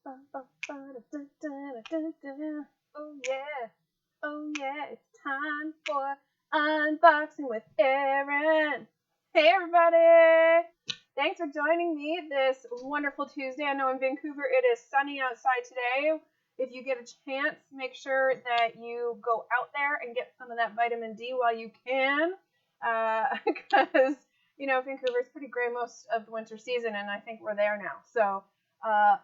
Oh yeah, oh yeah, it's time for unboxing with Erin. Hey everybody! Thanks for joining me this wonderful Tuesday. I know in Vancouver it is sunny outside today. If you get a chance, make sure that you go out there and get some of that vitamin D while you can, because Vancouver is pretty gray most of the winter season, and I think we're there now. So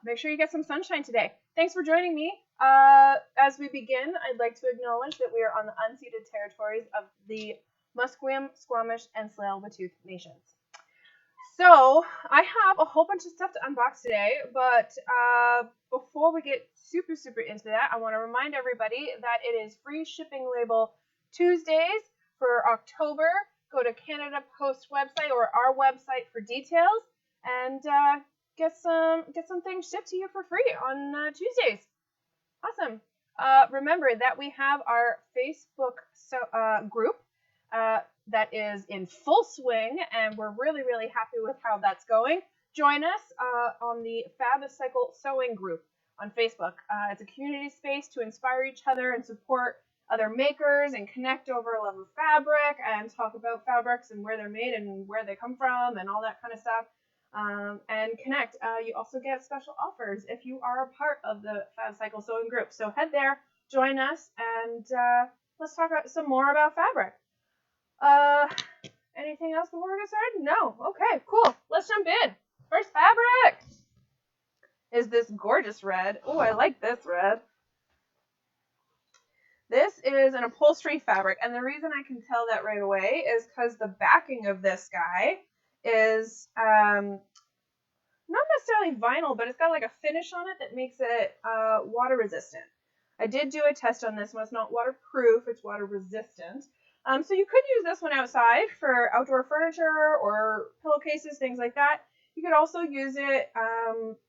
make sure you get some sunshine today. Thanks for joining me. As we begin, I'd like to acknowledge that we are on the unceded territories of the Musqueam, Squamish, and Tsleil-Waututh nations. So I have a whole bunch of stuff to unbox today, but before we get super into that, I want to remind everybody that it is Free Shipping Label Tuesdays for October. Go to Canada Post website or our website for details, and get some things shipped to you for free on Tuesdays. Awesome. Remember that we have our Facebook group that is in full swing, and we're really happy with how that's going. Join us on the FABCYCLE sewing group on Facebook. It's a community space to inspire each other and support other makers and connect over love of fabric and talk about fabrics and where they're made and where they come from and all that kind of stuff. And connect. You also get special offers if you are a part of the FABCYCLE sewing group. So head there, join us, and let's talk some more about fabric. Anything else before we get started? No. Okay, cool. Let's jump in. First fabric is this gorgeous red. Oh, I like this red. This is an upholstery fabric, and the reason I can tell that right away is because the backing of this guy is not necessarily vinyl, but it's got like a finish on it that makes it water resistant. I did do a test on this one. It's not waterproof, it's water resistant. So you could use this one outside for outdoor furniture or pillowcases, things like that. You could also use it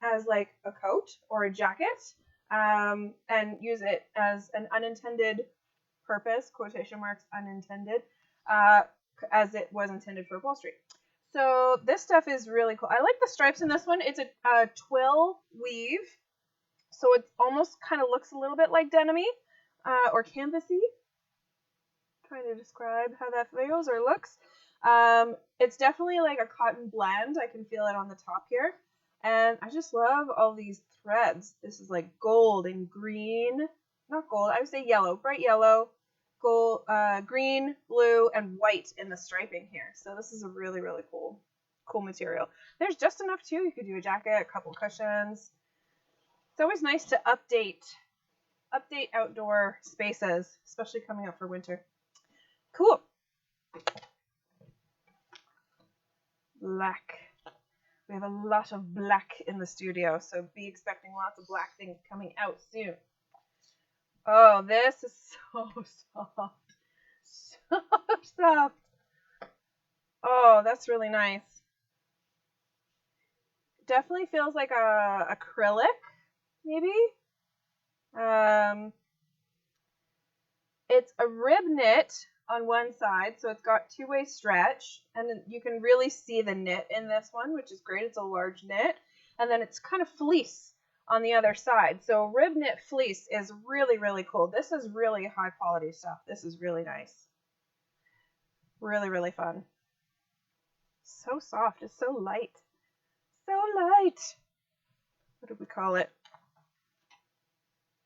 as like a coat or a jacket, and use it as an unintended purpose, quotation marks, unintended, as it was intended for upholstery. So this stuff is really cool. I like the stripes in this one. It's a twill weave, so it almost kind of looks a little bit like denim-y or canvasy. Trying to describe how that feels or looks. It's definitely like a cotton blend. I can feel it on the top here. And I just love all these threads. This is like gold and green. Not gold, I would say yellow, bright yellow, gold, green, blue, and white in the striping here. So this is a really cool material. There's just enough too. You could do a jacket, a couple cushions. It's always nice to update outdoor spaces, especially coming up for winter. Cool. Black. We have a lot of black in the studio, so be expecting lots of black things coming out soon. Oh, this is so soft. So soft. Oh, that's really nice. Definitely feels like a acrylic, maybe. It's a rib knit on one side, so it's got two-way stretch, and you can really see the knit in this one, which is great. It's a large knit, and then it's kind of fleece on the other side. So rib knit fleece is really cool. This is really high quality stuff. This is really nice. Really fun. So soft. It's so light. So light. What do we call it?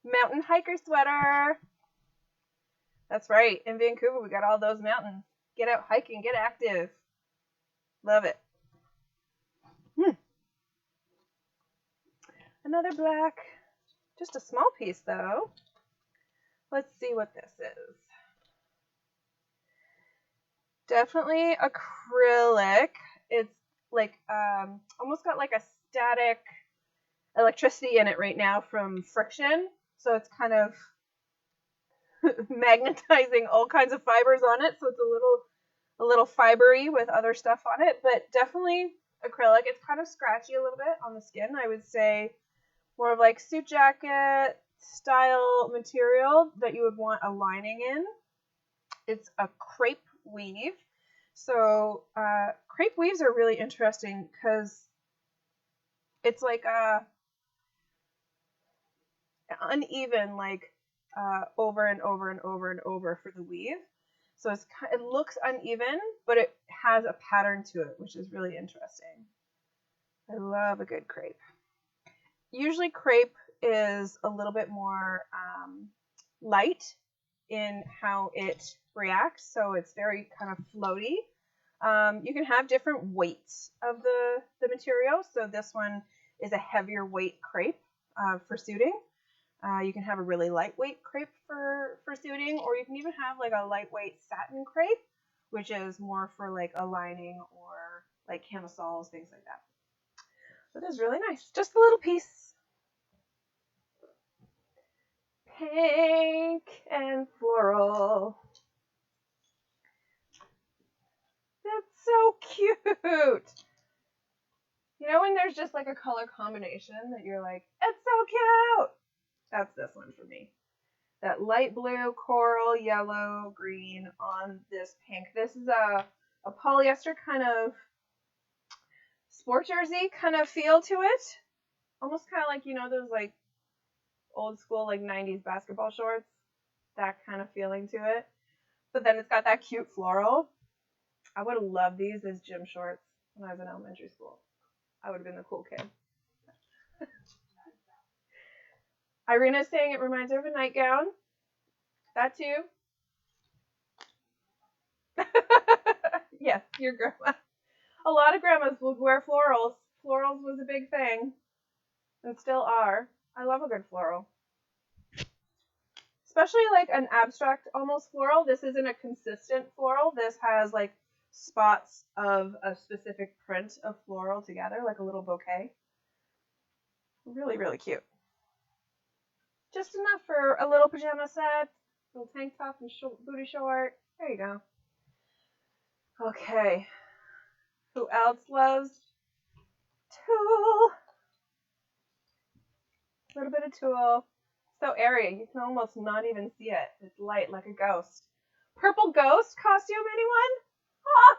Mountain hiker sweater. That's right. In Vancouver, we got all those mountains. Get out hiking. Get active. Love it. Another black. Just a small piece, though. Let's see what this is. Definitely acrylic. It's like almost got like a static electricity in it right now from friction. So it's kind of magnetizing all kinds of fibers on it. So it's a little fibery with other stuff on it, but definitely acrylic. It's kind of scratchy a little bit on the skin. I would say more of like suit jacket style material that you would want a lining in. It's a crepe weave. So crepe weaves are really interesting because it's like uneven, like over and over and over and over for the weave. So it looks uneven, but it has a pattern to it, which is really interesting. I love a good crepe. Usually crepe is a little bit more light in how it reacts, so it's very kind of floaty. You can have different weights of the material. So this one is a heavier weight crepe for suiting. You can have a really lightweight crepe for suiting, or you can even have like a lightweight satin crepe, which is more for like a lining or like camisoles, things like that. But it's really nice. Just a little piece. Pink and floral. That's so cute. You know when there's just like a color combination that you're like, it's so cute? That's this one for me. That light blue, coral, yellow, green on this pink. This is a polyester kind of sport jersey kind of feel to it. Almost kind of like, you know, those like old school like 90s basketball shorts. That kind of feeling to it. But then it's got that cute floral. I would have loved these as gym shorts when I was in elementary school. I would have been the cool kid. Irina's saying it reminds her of a nightgown. That too. Yes, your grandma. A lot of grandmas would wear florals. Florals was a big thing. And still are. I love a good floral. Especially like an abstract almost floral. This isn't a consistent floral. This has like spots of a specific print of floral together, like a little bouquet. Really, really cute. Just enough for a little pajama set, little tank top and booty short. There you go. Okay. Who else loves tulle? A little bit of tulle. So airy. You can almost not even see it. It's light like a ghost. Purple ghost costume, anyone? Ah!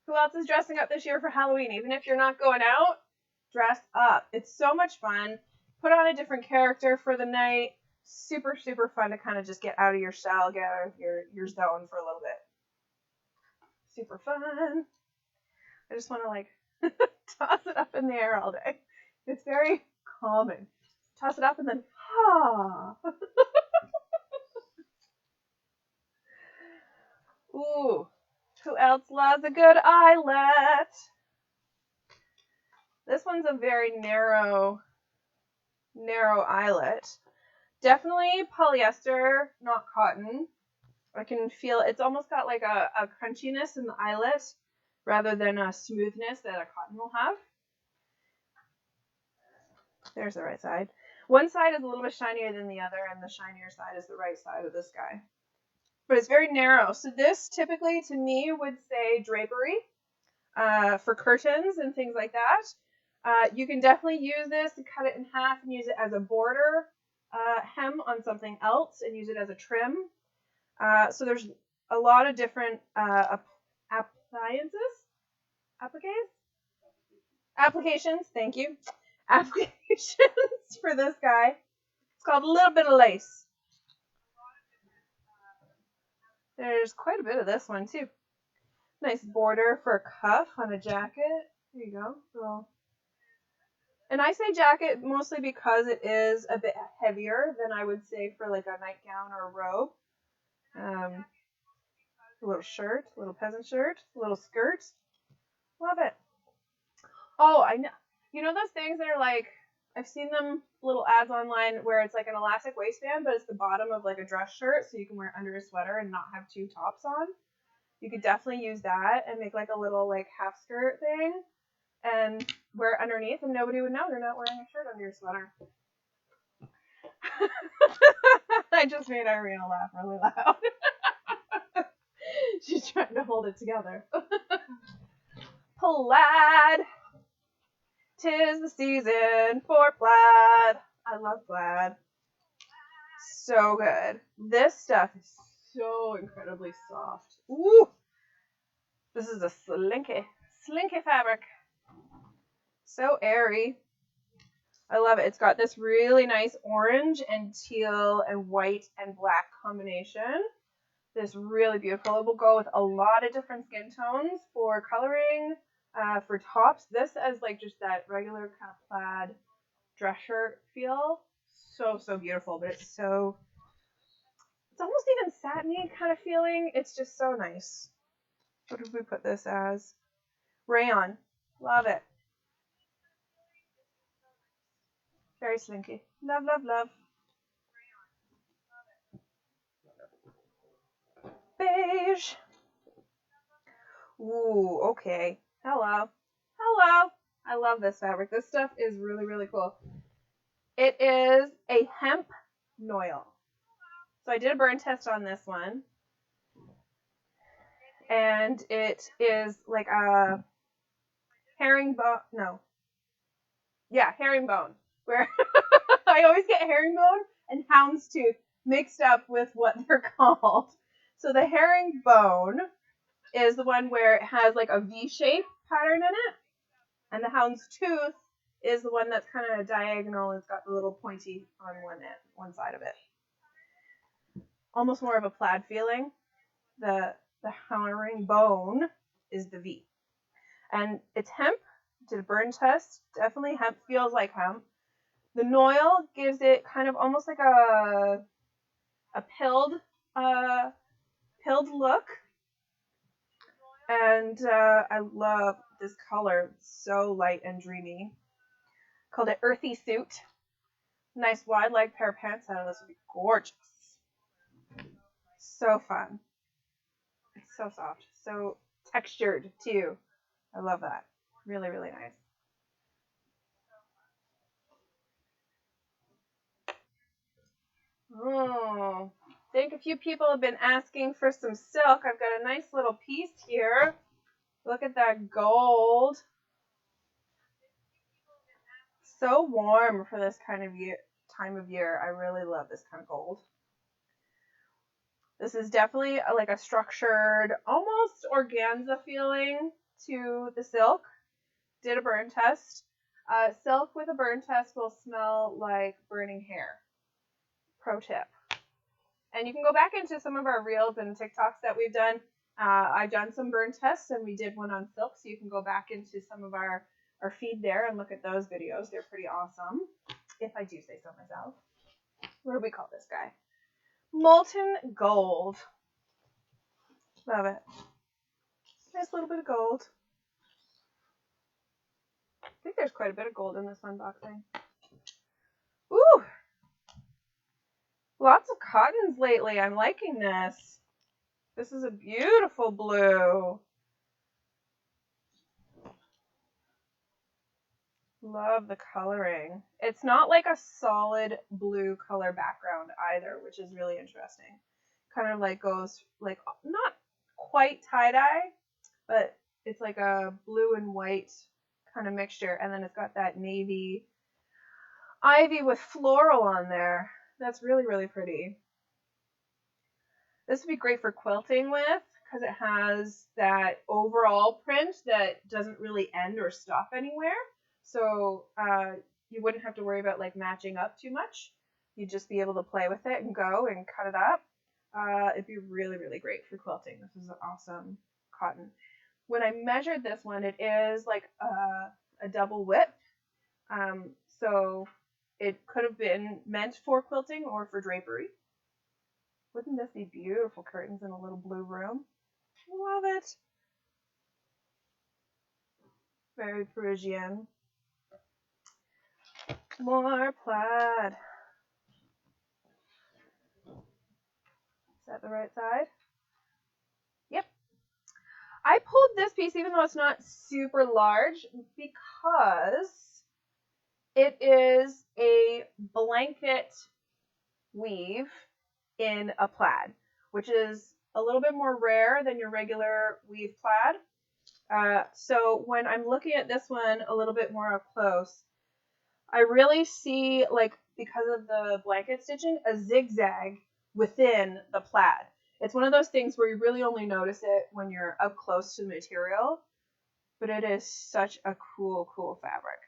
Who else is dressing up this year for Halloween? Even if you're not going out, dress up. It's so much fun. Put on a different character for the night. Super, super fun to kind of just get out of your shell, get out of your zone for a little bit. Super fun. I just want to like toss it up in the air all day. It's very calming. Toss it up and then, Ooh. Who else loves a good eyelet? This one's a very narrow eyelet. Definitely polyester, not cotton. I can feel it's almost got like a crunchiness in the eyelet rather than a smoothness that a cotton will have. There's the right side. One side is a little bit shinier than the other, and the shinier side is the right side of this guy. But it's very narrow. So this typically, to me, would say drapery for curtains and things like that. You can definitely use this to cut it in half and use it as a border hem on something else and use it as a trim. So there's a lot of different applications, thank you. Applications for this guy. It's called a little bit of lace. There's quite a bit of this one too. Nice border for a cuff on a jacket. There you go. So, and I say jacket mostly because it is a bit heavier than I would say for like a nightgown or a robe. A little shirt, a little peasant shirt, a little skirt. Love it. Oh, I know. You know those things that are like, I've seen them little ads online where it's like an elastic waistband, but it's the bottom of like a dress shirt, so you can wear it under a sweater and not have two tops on. You could definitely use that and make like a little like half skirt thing and wear it underneath, and nobody would know you're not wearing a shirt under your sweater. I just made Irina laugh really loud. She's trying to hold it together. Plaid. 'Tis the season for plaid. I love plaid. So good. This stuff is so incredibly soft. Ooh. This is a slinky fabric. So airy. I love it. It's got this really nice orange and teal and white and black combination. This really beautiful. It will go with a lot of different skin tones for coloring, for tops. This as like just that regular kind of plaid dress shirt feel. So, so beautiful, but it's almost even satiny kind of feeling. It's just so nice. What did we put this as? Rayon. Love it. Very slinky. Love, love, love. Beige. Ooh, okay. Hello. Hello. I love this fabric. This stuff is really, really cool. It is a Hemp Noil. So I did a burn test on this one. And it is like a herringbone. No. Yeah, herringbone. Where I always get herringbone and houndstooth mixed up with what they're called. So the herringbone is the one where it has like a V-shape pattern in it. And the houndstooth is the one that's kind of diagonal and it's got the little pointy on one side of it. Almost more of a plaid feeling. The herringbone is the V. And it's hemp. Did a burn test. Definitely hemp feels like hemp. The Noil gives it kind of almost like a pilled look. And I love this color. It's so light and dreamy. Called it Earthy Suit. Nice wide leg pair of pants out of this would be gorgeous. So fun. It's so soft. So textured too. I love that. Really, really nice. Oh, I think a few people have been asking for some silk. I've got a nice little piece here. Look at that gold. So warm for this kind of time of year. I really love this kind of gold. This is definitely like a structured, almost organza feeling to the silk. Did a burn test. Silk with a burn test will smell like burning hair. Pro tip. And you can go back into some of our reels and TikToks that we've done. I've done some burn tests and we did one on silk, so you can go back into some of our feed there and look at those videos. They're pretty awesome, if I do say so myself. What do we call this guy? Molten gold. Love it. Nice little bit of gold. I think there's quite a bit of gold in this unboxing. Ooh! Lots of cottons lately. I'm liking this. This is a beautiful blue. Love the coloring. It's not like a solid blue color background either, which is really interesting. Kind of like goes like not quite tie-dye, but it's like a blue and white kind of mixture. And then it's got that navy ivy with floral on there. That's really, really pretty. This would be great for quilting with because it has that overall print that doesn't really end or stop anywhere. So you wouldn't have to worry about like matching up too much. You'd just be able to play with it and go and cut it up. It'd be really, really great for quilting. This is an awesome cotton. When I measured this one, it is like a double width. So it could have been meant for quilting or for drapery. Wouldn't this be beautiful curtains in a little blue room? Love it. Very Parisian. More plaid. Is that the right side? Yep. I pulled this piece even though it's not super large because it is a blanket weave in a plaid, which is a little bit more rare than your regular weave plaid. So when I'm looking at this one a little bit more up close, I really see, like, because of the blanket stitching, a zigzag within the plaid. It's one of those things where you really only notice it when you're up close to the material, but it is such a cool, cool fabric.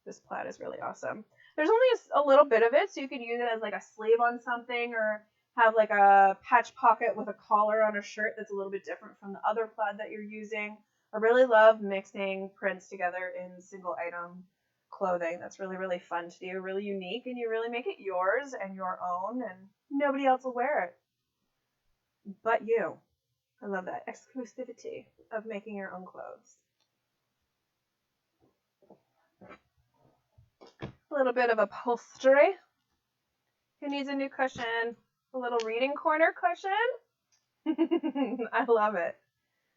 This plaid is really awesome. There's only a little bit of it, so you could use it as like a sleeve on something, or have like a patch pocket with a collar on a shirt that's a little bit different from the other plaid that you're using. I really love mixing prints together in single item clothing. That's really, really fun to do, really unique, and you really make it yours and your own, and nobody else will wear it but you. I love that exclusivity of making your own clothes. A little bit of upholstery. Who needs a new cushion? A little reading corner cushion. I love it.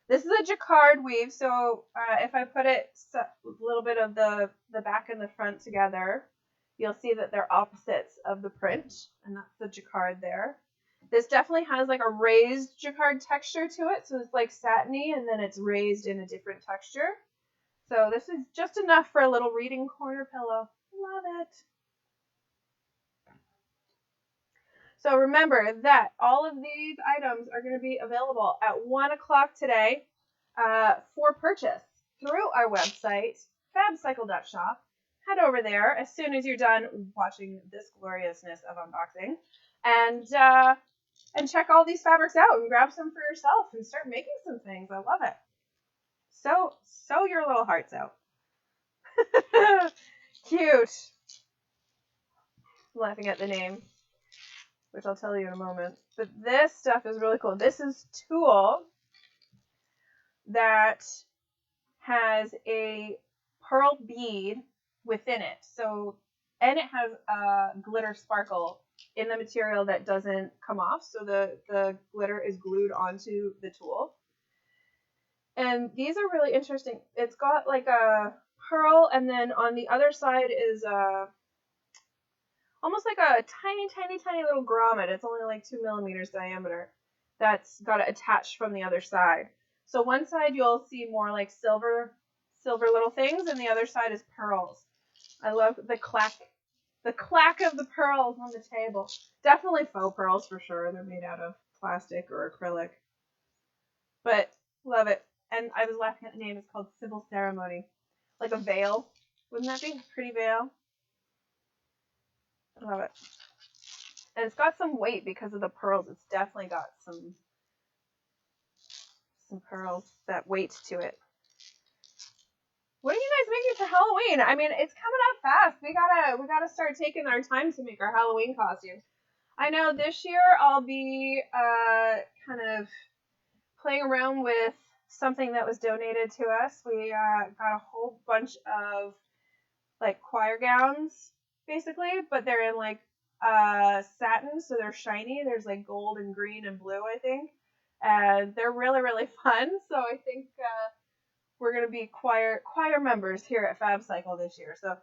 This is a jacquard weave, so if I put it a little bit of the back and the front together, you'll see that they're opposites of the print, and that's the jacquard there. This definitely has like a raised jacquard texture to it, so it's like satiny, and then it's raised in a different texture. So this is just enough for a little reading corner pillow. Love it. So remember that all of these items are going to be available at 1 o'clock today for purchase through our website, FABCYCLE.shop. Head over there as soon as you're done watching this gloriousness of unboxing, and check all these fabrics out and grab some for yourself and start making some things. I love it. So sew your little hearts out. Cute. I'm laughing at the name, which I'll tell you in a moment. But this stuff is really cool. This is tulle that has a pearl bead within it. So, and it has a glitter sparkle in the material that doesn't come off. So the glitter is glued onto the tulle. And these are really interesting. It's got like a pearl, and then on the other side is almost like a tiny little grommet. It's only like 2 millimeters diameter. That's got it attached from the other side. So one side you'll see more like silver little things, and the other side is pearls. I love the clack of the pearls on the table. Definitely faux pearls for sure. They're made out of plastic or acrylic. But love it. And I was laughing at the name. It's called Civil Ceremony. Like a veil. Wouldn't that be a pretty veil? I love it. And it's got some weight because of the pearls. It's definitely got some pearls, that weight to it. What are you guys making for Halloween? I mean, it's coming up fast. We gotta start taking our time to make our Halloween costumes. I know this year I'll be kind of playing around with something that was donated to us. We got a whole bunch of like choir gowns, basically, but they're in like satin, so they're shiny. There's like gold and green and blue, I think, and they're really, really fun. So I think we're gonna be choir members here at FABCYCLE this year. So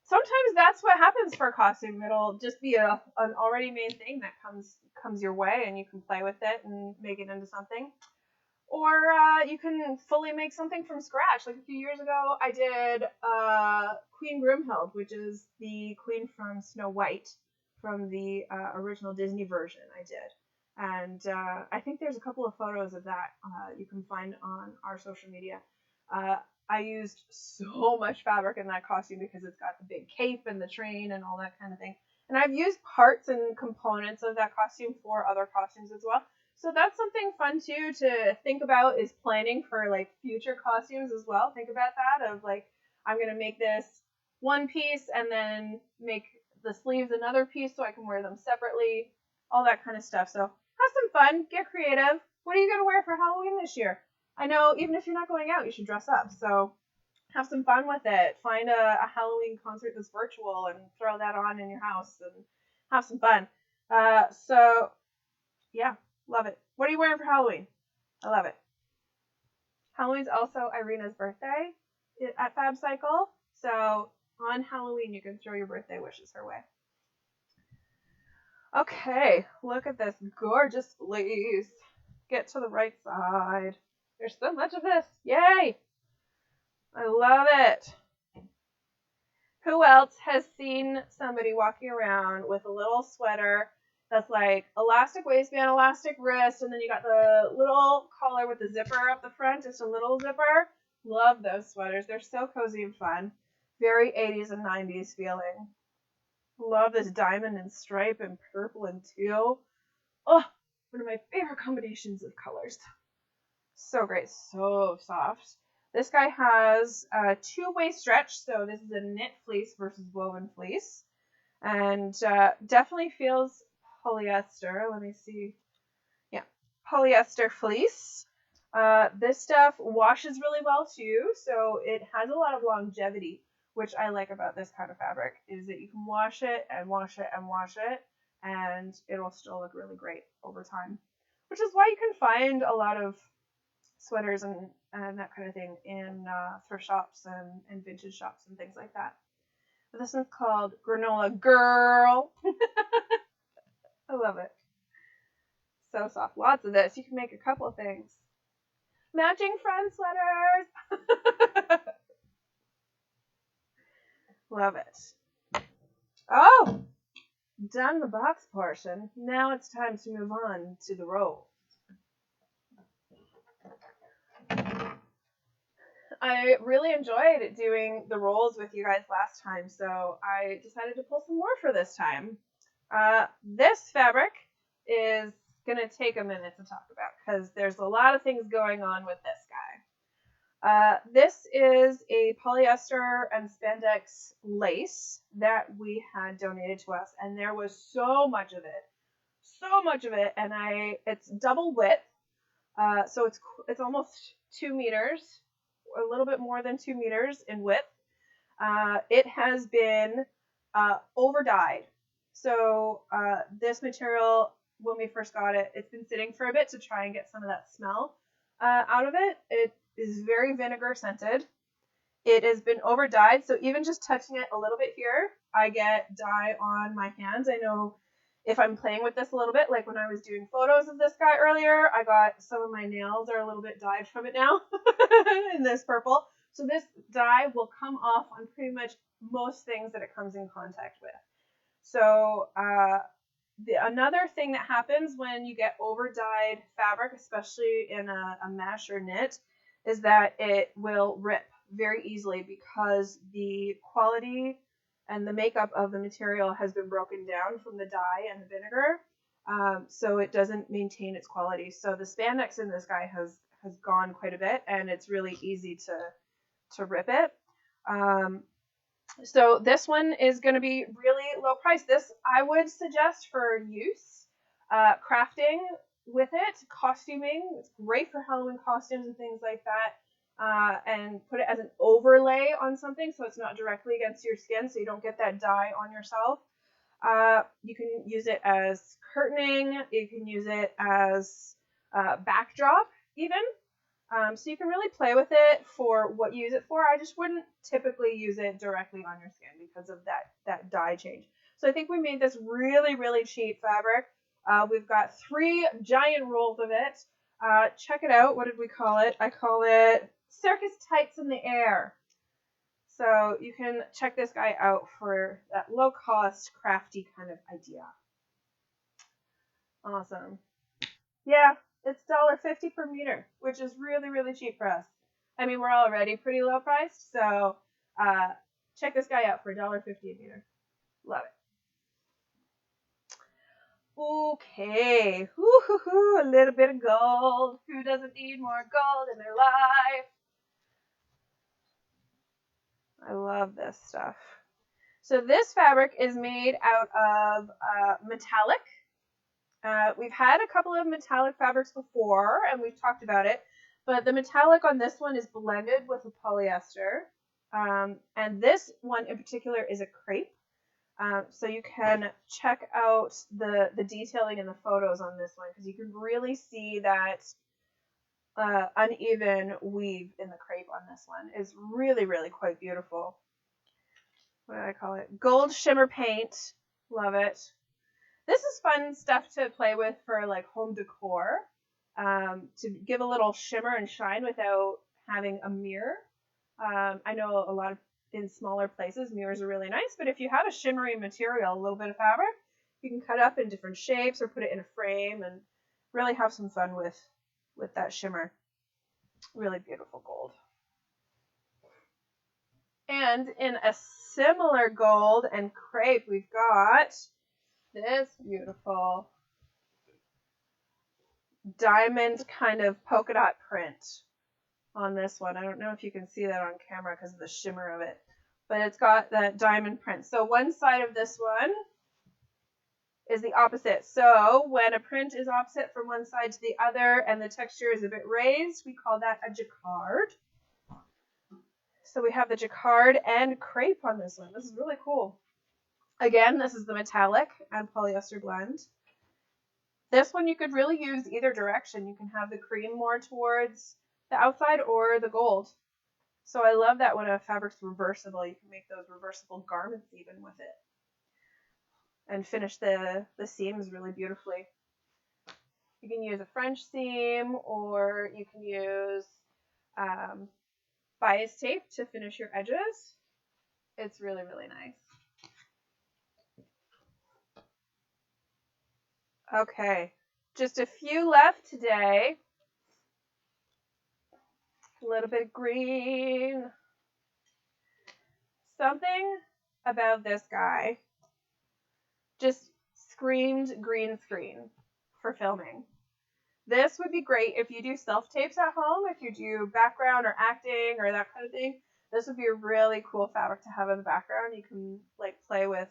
sometimes that's what happens for a costume. It'll just be an already made thing that comes your way, and you can play with it and make it into something. Or you can fully make something from scratch. Like a few years ago, I did Queen Grimhild, which is the queen from Snow White, from the original Disney version I did. And I think there's a couple of photos of that you can find on our social media. I used so much fabric in that costume because it's got the big cape and the train and all that kind of thing. And I've used parts and components of that costume for other costumes as well. So that's something fun too to think about, is planning for like future costumes as well. Think about that, of like, I'm going to make this one piece and then make the sleeves another piece so I can wear them separately, all that kind of stuff. So have some fun, get creative. What are you going to wear for Halloween this year? I know even if you're not going out, you should dress up. So have some fun with it. Find a Halloween concert that's virtual and throw that on in your house and have some fun. So yeah. Love it. What are you wearing for Halloween? I love it. Halloween's also Irina's birthday at FABCYCLE. So on Halloween, you can throw your birthday wishes her way. Okay, look at this gorgeous fleece. Get to the right side. There's so much of this. Yay! I love it. Who else has seen somebody walking around with a little sweater that's like elastic waistband, elastic wrist, and then you got the little collar with the zipper up the front, just a little zipper? Love those sweaters. They're so cozy and fun. Very 80s and 90s feeling. Love this diamond and stripe and purple and teal. Oh, one of my favorite combinations of colors. So great, so soft. This guy has a two-way stretch, so this is a knit fleece versus woven fleece. And definitely feels polyester. Let me see. Yeah, polyester fleece. This stuff washes really well too, so it has a lot of longevity, which I like about this kind of fabric, is that you can wash it and wash it and wash it, and it'll still look really great over time. Which is why you can find a lot of sweaters and that kind of thing in thrift shops and vintage shops and things like that. But this one's called Granola Girl. I love it. So soft. Lots of this. You can make a couple of things. Matching friend sweaters. Love it. Oh, done the box portion. Now it's time to move on to the roll. I really enjoyed doing the rolls with you guys last time, so I decided to pull some more for this time. This fabric is going to take a minute to talk about because there's a lot of things going on with this guy. This is a polyester and spandex lace that we had donated to us, and there was so much of it, and it's double width, so it's almost 2 meters, a little bit more than 2 meters in width. It has been over dyed. So this material, when we first got it, it's been sitting for a bit to try and get some of that smell out of it. It is very vinegar scented. It has been over dyed, so even just touching it a little bit here, I get dye on my hands. I know if I'm playing with this a little bit, like when I was doing photos of this guy earlier, I got some of my nails are a little bit dyed from it now in this purple. So this dye will come off on pretty much most things that it comes in contact with. So another thing that happens when you get over dyed fabric, especially in a mesh or knit, is that it will rip very easily because the quality and the makeup of the material has been broken down from the dye and the vinegar, so it doesn't maintain its quality. So the spandex in this guy has gone quite a bit, and it's really easy to rip it. So this one is going to be really low price. This I would suggest for use, crafting with it, costuming. It's great for Halloween costumes and things like that. And put it as an overlay on something so it's not directly against your skin, so you don't get that dye on yourself. You can use it as curtaining. You can use it as backdrop even. So you can really play with it for what you use it for. I just wouldn't typically use it directly on your skin because of that dye change. So I think we made this really, really cheap fabric. We've got 3 giant rolls of it. Check it out. What did we call it? I call it Circus Tights in the Air. So you can check this guy out for that low cost, crafty kind of idea. Awesome. Yeah, it's $1.50 per meter, which is really, really cheap for us. I mean, we're already pretty low priced, so check this guy out for $1.50 a meter. Love it. Okay, a little bit of gold. Who doesn't need more gold in their life? I love this stuff. So this fabric is made out of metallic. We've had a couple of metallic fabrics before, and we've talked about it, but the metallic on this one is blended with a polyester. And this one in particular is a crepe. So you can check out the detailing in the photos on this one because you can really see that uneven weave in the crepe on this one. Is really, really quite beautiful. What do I call it? Gold shimmer paint. Love it. This is fun stuff to play with for like home decor, to give a little shimmer and shine without having a mirror. I know a lot of in smaller places mirrors are really nice, but if you have a shimmery material, a little bit of fabric, you can cut up in different shapes or put it in a frame and really have some fun with that shimmer. Really beautiful gold. And in a similar gold and crepe, we've got this beautiful diamond kind of polka dot print on this one. I don't know if you can see that on camera because of the shimmer of it, but it's got that diamond print. So one side of this one is the opposite. So when a print is opposite from one side to the other and the texture is a bit raised, we call that a jacquard. So we have the jacquard and crepe on this one. This is really cool. Again, this is the metallic and polyester blend. This one you could really use either direction. You can have the cream more towards the outside or the gold. So I love that when a fabric's reversible, you can make those reversible garments even with it. And finish the seams really beautifully. You can use a French seam, or you can use bias tape to finish your edges. It's really, really nice. Okay, just a few left today. A little bit of green. Something about this guy just screamed green screen for filming. This would be great if you do self-tapes at home, if you do background or acting or that kind of thing. This would be a really cool fabric to have in the background. You can like play with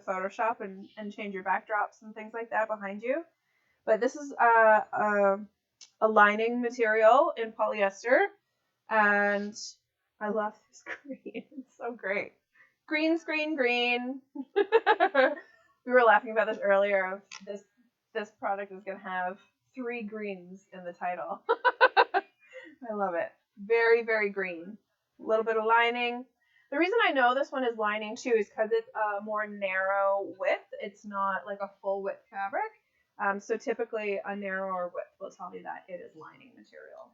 Photoshop and change your backdrops and things like that behind you. But this is a lining material in polyester, and I love this green. It's so great. Green screen green. We were laughing about this earlier. This product is going to have 3 greens in the title. I love it. Very, very green. A little bit of lining. The reason I know this one is lining too is because it's a more narrow width. It's not like a full width fabric. So typically a narrower width will tell me that it is lining material.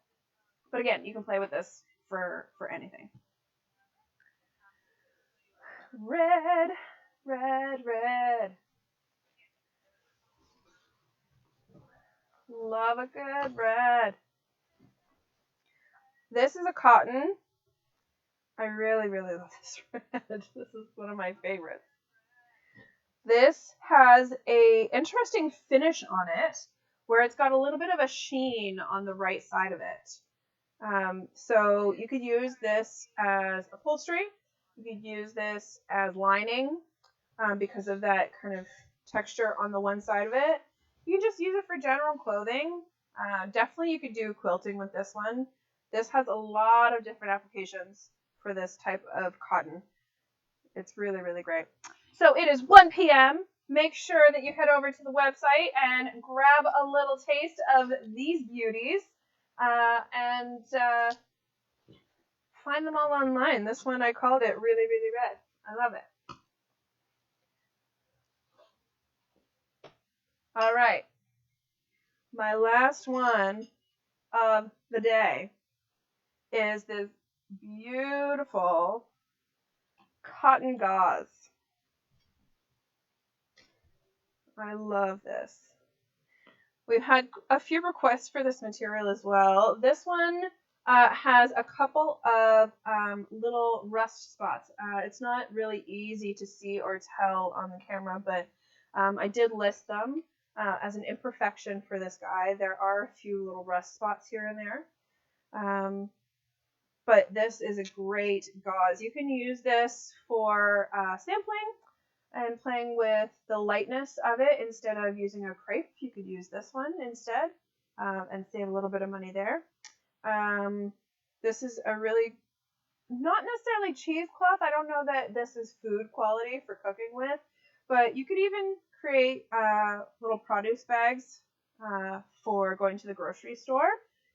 But again, you can play with this for anything. Red, red, red. Love a good red. This is a cotton. I really, really love this red. This is one of my favorites. This has a interesting finish on it where it's got a little bit of a sheen on the right side of it. So you could use this as upholstery. You could use this as lining because of that kind of texture on the one side of it. You can just use it for general clothing. Definitely you could do quilting with this one. This has a lot of different applications for this type of cotton. It's really, really great. So it is 1 p.m. Make sure that you head over to the website and grab a little taste of these beauties and find them all online. This one I called it really, really red. I love it. All right. My last one of the day is this beautiful cotton gauze. I love this. We've had a few requests for this material as well. This one has a couple of little rust spots. It's not really easy to see or tell on the camera, but I did list them as an imperfection for this guy. There are a few little rust spots here and there. But this is a great gauze. You can use this for sampling and playing with the lightness of it. Instead of using a crepe, you could use this one instead and save a little bit of money there. This is a really, not necessarily cheesecloth. I don't know that this is food quality for cooking with, but you could even create little produce bags for going to the grocery store.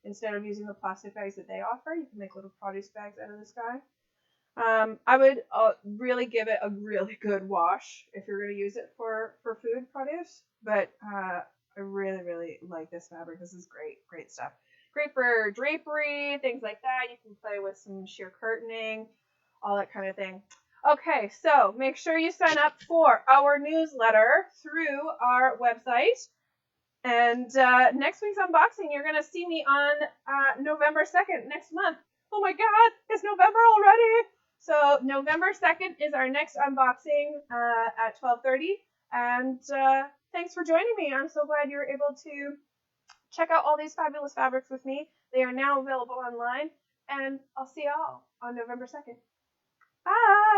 Instead of using the plastic bags that they offer, you can make little produce bags out of this guy. I would really give it a really good wash if you're going to use it for food produce. But I really, really like this fabric. This is great, great stuff. Great for drapery, things like that. You can play with some sheer curtaining, all that kind of thing. Okay, so make sure you sign up for our newsletter through our website. And next week's unboxing, you're going to see me on November 2nd, next month. Oh my God, it's November already. So So November 2nd is our next unboxing at 12:30. And thanks for joining me. I'm so glad you were able to check out all these fabulous fabrics with me. They are now available online. And I'll see y'all on November 2nd. Bye!